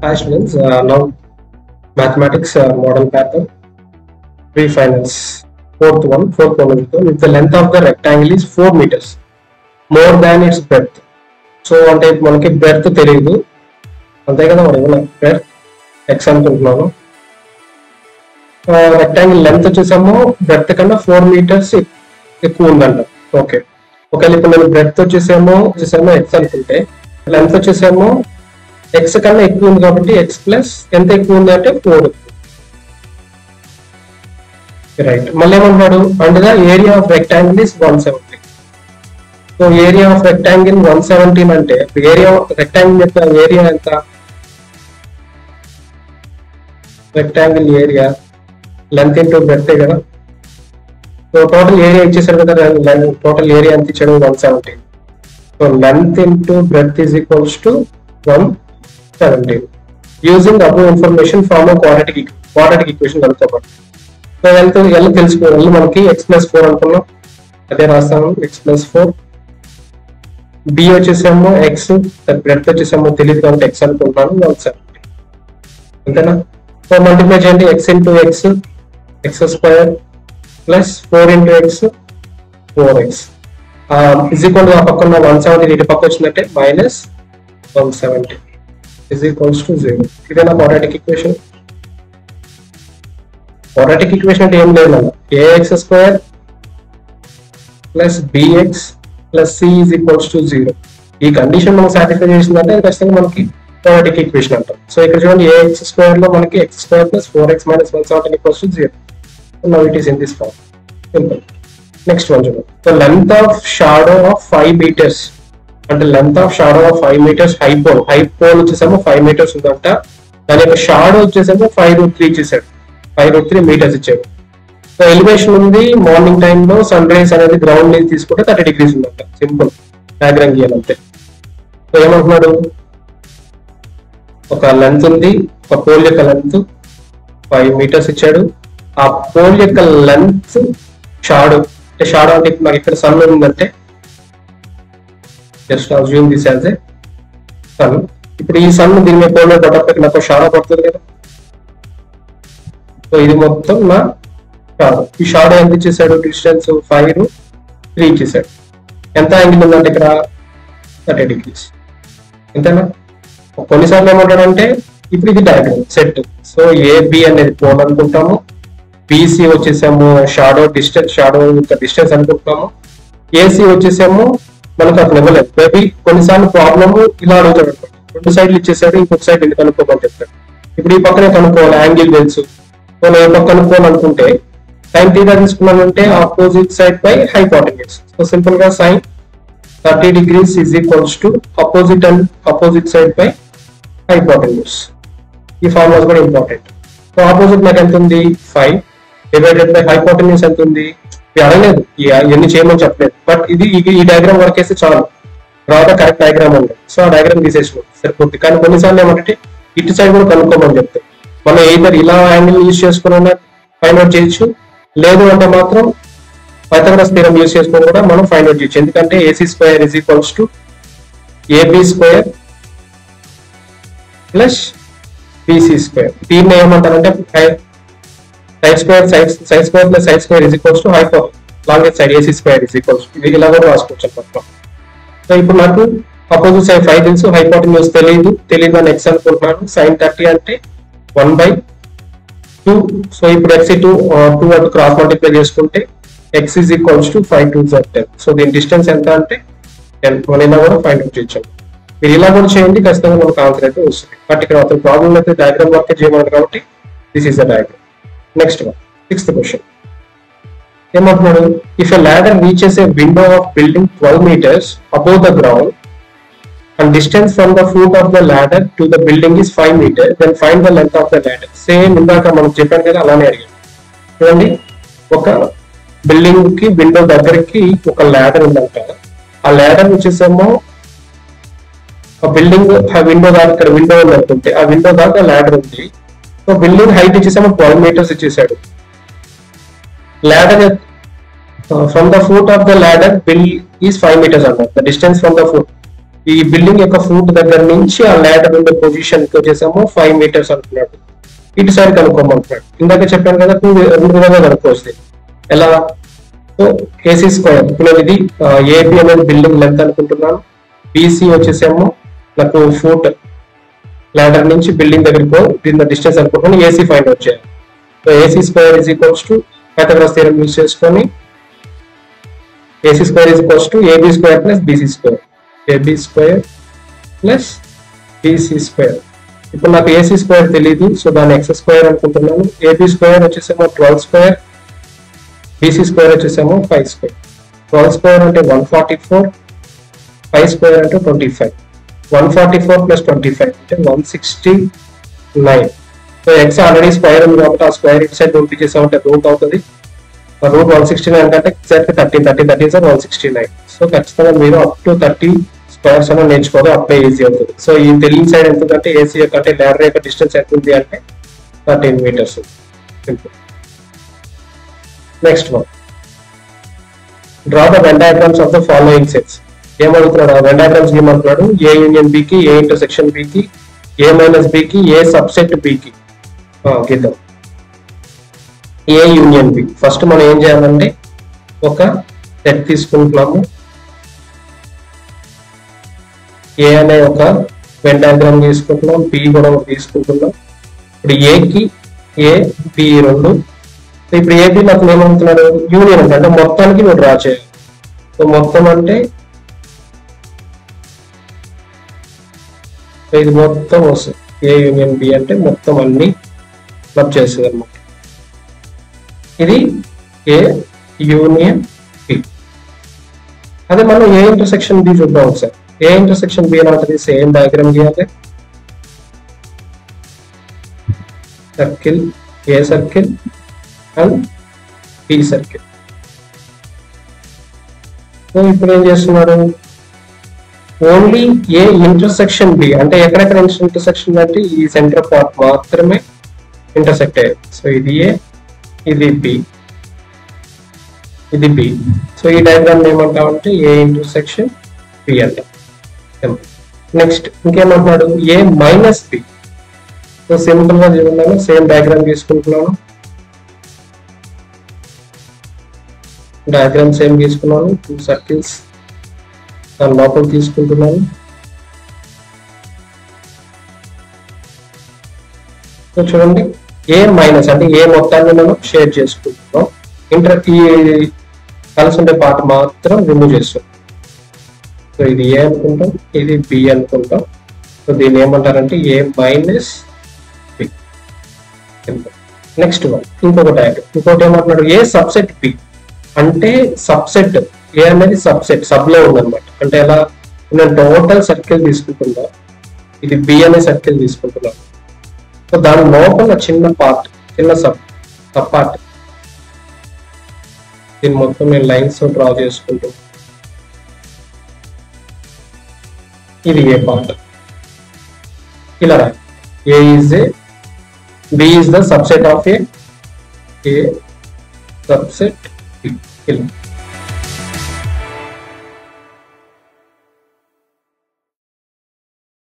Hi students, now mathematics model paper pre-finals fourth one if the length of the rectangle is 4 meters more than its breadth. So అంటే మనకి breadth తెలియదు అంతే కదా మరి breadth x అనుకుంటున్నాను. Rectangle length వచ్చేసేమో breadth కన్నా 4 metres ఎక్కువ ఉందంట. ఓకే ఒకవేళ ఇప్పుడు నేను బ్రెడ్త్ వచ్చేసేమో x అనుకుంటే లెంత్ వచ్చేసేమో x కన్నా ఎక్కువ ఉంది కాబట్టి x ప్లస్ ఎంత ఎక్కువ ఉంది అంటే 4 రైట్. మళ్ళీ ఏమంటున్నాడు and the area of rectangle is 170. So area of rectangle 117 అంటే ఏరియా రెక్టాంగిల్ యొక్క ఏరియా ఎంత? Rectangle area length into breadth కదా. సో టోటల్ ఏరియా ఇచ్చేసారు కదా, టోటల్ ఏరియా ఎంత ఇచ్చాడు 117. So length into breadth is equals to 117. Using above information form quadratic equation కనుక్కోవాలి. So ఎలా తెలుసుకోవాలి మనకి x+4 అనుకున్నాం, అదే రాస్తాము x+4. బి వచ్చేసేమో x, బ్రెడ్త్ వచ్చేసేమో తెలియదు కాబట్టి x అనుకుంటాను 170 అంతేనా. సో మల్టిప్లై చేయండి x into x x² plus 4 into x 4x is equal to ఆ పక్కన 170 ఇటు పక్క వచ్చిందంటే మైనస్ 170 ఇజ్ ఈక్వల్స్ టు 0. ఇదేనా క్వాడ్రాటిక్ ఈక్వేషన్? క్వాడ్రాటిక్ ఈక్వేషన్ అంటే ఏం లేదు అన్న, ax² plus bx plus c is equals to 0. ఈ కండిషన్ మనం సాటిస్ఫై చేసిందంటే అది ఖచ్చితంగా మనకి క్వాడ్రాటిక్ ఈక్వేషన్ అంటాం. సో ఇక్కడ చూడండి ax² లో మనకి x² plus 4x minus 170 equals to 0. Now it is in this form. Simple. Next one చూడండి. The length of shadow of 5 meters అంటే length of shadow of 5 meters high pole వచ్చేసేమో 5 meters ఉందంట. దాని యొక్క షాడో వచ్చేసేమో 5√3 ఇచ్చేసాడు, 5√3 meters ఇచ్చాడు. So elevation ఉంది, మార్నింగ్ టైమ్ లో సన్ రైజ్ అనేది గ్రౌండ్ నుంచి తీసుకుంటే 30 degrees ఉందంట. సింపుల్ డయాగ్రామ్ గీయాలి అంతే. సో ఏమంటున్నాడు, ఒక లెంత్ ఉంది, ఒక పోల్ యొక్క లెంత్ 5 meters ఇచ్చాడు. ఆ పోల్ యొక్క లెంత్ షాడో అంటే షాడో అంటే నాకు ఇక్కడ సన్ ఉందంటే just assume this as a sun. ఇప్పుడు ఈ సన్ దీని మీద పోల్ పడ్డప్పటికి నాకు షాడో పడుతుంది కదా. సో ఇది మొత్తం నా షాడో. ఈ షాడో ఎంత ఇచ్చేసాడు, డిస్టెన్స్ 5√3 ఇచ్చేసాడు. ఎంత యాంగిల్ ఉందంటే ఇక్కడ 30 degrees ఎంతనా. కొన్నిసార్లు ఏమంటాడంటే ఇప్పుడు ఇది డయాగ్రామ్ సెట్. సో ఏబి అనేది పోల్ అనుకుంటాము, బీసీ వచ్చేసేమో షాడో యొక్క డిస్టెన్స్ అనుకుంటున్నాము, ఏసీ వచ్చేసేమో మనకు అక్కడ ఇవ్వలేదు. మేబీ కొన్నిసార్లు ప్రాబ్లమ్ ఇలా అడుగుతాడు, 2 సైడ్లు ఇచ్చేసాడు, ఇంకొక సైడ్ ఎందుకు కనుక్కోమని చెప్తాడు. ఇప్పుడు ఈ పక్కనే కనుక్కోవాలి, యాంగిల్ తెలుసు. సో నేను పక్క కనుక్కోవాలనుకుంటే సైన్ థీటా తీసుకున్నానంటే opposite side by hypotenuse. So simple గా sine 30 degrees is equals to opposite side by hypotenuse. ఈ ఫార్ములాస్ కూడా ఇంపార్టెంట్. సో ఆపోజిట్ నాకు ఎంత ఉంది 5 డివైడెడ్ బై హైపోటెన్యూస్ ఎంత ఉంది, ఇది అడగలేదు, ఎన్ని చేయమని చెప్పలేదు. బట్ ఇది ఈ డయాగ్రామ్ వర్క్ చేస్తే చాలు, తర్వాత కరెక్ట్ డయాగ్రామ్ ఉంది. సో ఆ డయాగ్రామ్ తీసేసుకోండి సరిపోతుంది. కానీ కొన్నిసార్లు ఏమంటే ఇటు సైడ్ కూడా కనుక్కోమని చెప్తాయి. మనం ఏదైనా ఇలా యాంగిల్ యూజ్ చేసుకున్నా ఫైండ్ అవుట్ చేయొచ్చు, లేదు అంటే మాత్రం పైథాగరస్ థీరం యూజ్ చేసుకొని కూడా మనం ఫైండ్ అవుట్ చేయొచ్చు. ఎందుకంటే AC² is equals to AB² plus BC². దీన్ని ఏమంటారంటే sin² plus sin² is equals to longest side AC² is equals to, ఇది ఇలా కూడా రాసుకోవచ్చు అనుకుంటున్నాం. సో ఇప్పుడు నాకు అపోజిట్ సైడ్ 5 తెలుసు, హైపోటెన్యూస్ తెలియదు అని x అనుకుంటున్నాను. sin 30 అంటే 1/2. సో ఇప్పుడు x 2 అటు క్రాస్ మల్టిప్లై చేసుకుంటే x is equals to 5 2 10. So దీని డిస్టెన్స్ ఎంత అంటే 10. మనం ఇలా కూడా ఫైండ్ అవుట్ చేయొచ్చు. మీరు ఇలా కూడా చేయండి, ఖచ్చితంగా మనకు ఆన్సర్ అయితే వస్తుంది. బట్ ఇక్కడ అతను ప్రాబ్లం అయితే డయాగ్రామ్ వర్క్ చేయమన్నారు కాబట్టి this is the diagram. Next one, 6th question ఏమంటున్నాడు, if a ladder reaches a window of building 12 meters above the ground and distance from the foot of the ladder to the building is 5 meters, then find the length of the ladder. Same ఇందాక మనం చెప్పాను కదా, అలానే అడిగాను. చూడండి, ఒక building కి window దగ్గరికి ఒక ladder ఉందంట. ఆ ladder వచ్చేసేమో ఆ బిల్డింగ్ విండో దాకా, ఇక్కడ విండో ఉంది అనుకుంటే ఆ విండో దాకా ladder ఉంది. సో బిల్డింగ్ హైట్ ఇచ్చేసేమో 12 meters ఇచ్చేసాడు. ladder from the foot of the ladder bill is 5 meters అన్నమాట. The distance from the foot ఈ బిల్డింగ్ యొక్క ఫూట్ దగ్గర నుంచి ఆ ల్యాడర్ ఉండే పొజిషన్ కి వచ్చేసాము 5 మీటర్స్ అంటున్నాడు. ఇటు సైడ్ కనుక్కోమంటున్నాడు. ఇందాక చెప్పాను కదా, రెండు విధంగా కనుక్కోవచ్చు. ఎలా? సో ఏసీ స్క్వేర్, ఇప్పుడు నేను ఇది ఏబి అనేది బిల్డింగ్ లెంత్ అనుకుంటున్నాను. బీసీ వచ్చేసేమో నాకు ఫూట్ ల్యాడర్ నుంచి బిల్డింగ్ దగ్గరికి దీని డిస్టెన్స్ అనుకుంటున్నాను. ఏసీ ఫైండ్ అవుట్ చేయాలి. So AC square is equals to Pythagoras theorem use చేసుకొని AC square is equals to AB square plus BC square, AB square plus BC square. ఇప్పుడు నాకు AC square తెలియదు, so దాన్ని X square అనుకుంటున్నాను. AB square వచ్చేసేమో 12 square, BC square వచ్చేసేమో 5 square. 12 square అంటే 144, 5 square అంటే 25. 144 ప్లస్ 25 అంటే 169. సో ఎక్స్ ఆల్రెడీ స్క్వేర్ ఉంది కాబట్టి ఆ స్క్వేర్ ఇటు సైడ్ పంపించేసామంటే రూట్ అవుతుంది. రూట్ 169 అంటే ఎగ్జాక్ట్ 13 సార్ 169. సో ఖచ్చితంగా మీరు అప్ టు 30 స్క్వేర్స్ అని నేర్చుకోవాలి, అప్లై ఈజీ అవుతుంది. సో ఈ తెలియని సైడ్ ఎంత అంటే ఏసీ యొక్క అంటే ల్యాడర్ యొక్క డిస్టెన్స్ ఎంత ఉంది అంటే 13 meters. Simple. Next one, draw the Venn diagrams of the following sets. ఏమడుగుతున్నాడు? వెన్ డయాగ్రామ్స్ ఏమంటున్నాడు? ఏ యూనియన్ బి కి, ఏ ఇంటర్సెక్షన్ బి కి, ఏ మైనస్ బి కి, ఏ సబ్సెట్ బి కి గీద్దాం. A union B. ఫస్ట్ మనం ఏం చేయాలంటే ఒక సెట్ తీసుకుంటున్నాము. ఏ అనే ఒక వెన్ డయాగ్రామ్ తీసుకుంటున్నాం, బి కూడా తీసుకుంటున్నాం. ఇప్పుడు ఏకి ఏ బి రెండు. ఇప్పుడు ఏబి నాకు ఏమవుతున్నాడు? యూనియన్ అంటే మొత్తానికి నువ్వు డ్రా చేయాలి. సో మొత్తం అంటే ఇది మొత్తం వస్తుంది. ఏ యూనియన్ బి అంటే మొత్తం అన్ని క్లబ్ చేస్తుంది అనమాట. ఇది ఏ యూనియన్ బి. అదే మనం ఏ ఇంటర్సెక్షన్ బి చూద్దాం ఒకసారి. ఏ ఇంటర్సెక్షన్ బి అంటే సేమ్ డయాగ్రామ్ గీయాలి. Circle, A circle and B circle. So ఇప్పుడు ఏం చేస్తున్నారు? ఓన్లీ ఏ ఇంటర్సెక్షన్ బి అంటే ఎక్కడెక్కడ ఇంటర్సెక్షన్ అంటే ఈ సెంటర్ పార్ట్ మాత్రమే ఇంటర్సెక్ట్ అయ్యేది. సో ఇది ఏ, ఇది బి, ఇది బి. సో ఈ డయాగ్రామ్ ఏమంటామంటే ఏ ఇంటర్సెక్షన్ బి అంటాం. నెక్స్ట్ ఇంకేమంటున్నాడు? ఏ మైనస్ బి. సో సింపుల్ గా చూడండి, సేమ్ డయాగ్రామ్ తీసుకుంటున్నాను. డయాగ్రామ్ సేమ్ తీసుకున్నాను. 2 సర్కిల్స్ దాని లోపల తీసుకుంటున్నాను. సో చూడండి, ఏ మైనస్ అంటే ఏ మొత్తాన్ని మనం షేర్ చేసుకుంటున్నాం. ఈ కలిసి ఉండే పార్ట్ మాత్రం రిమూవ్ చేస్తాం. సో ఇది ఏ అనుకుంటాం, ఇది బి అనుకుంటాం. సో దీన్ని ఏమంటారంటే ఏ మైనస్ బి. నెక్స్ట్ వన్, ఇంకొక డయాగ్రామ్. ఇంకోటి ఏమంటున్నాడు? ఏ సబ్సెట్ బి అంటే సబ్సెట్ ఏ అనేది సబ్సెట్ సబ్ లో ఉందన్నమాట. అంటే ఎలా? నేను టోటల్ సర్కిల్ తీసుకుంటున్నా, ఇది బి అనే సర్కిల్ తీసుకుంటున్నాను. సో దాని లోపల చిన్న పార్ట్, చిన్న సబ్ పార్ట్, దీన్ని మొత్తం నేను లైన్స్ డ్రా చేసుకుంటాను. ఇది ఏ పార్ట్ ఇలా రా. A is A, B is the subset of A subset B.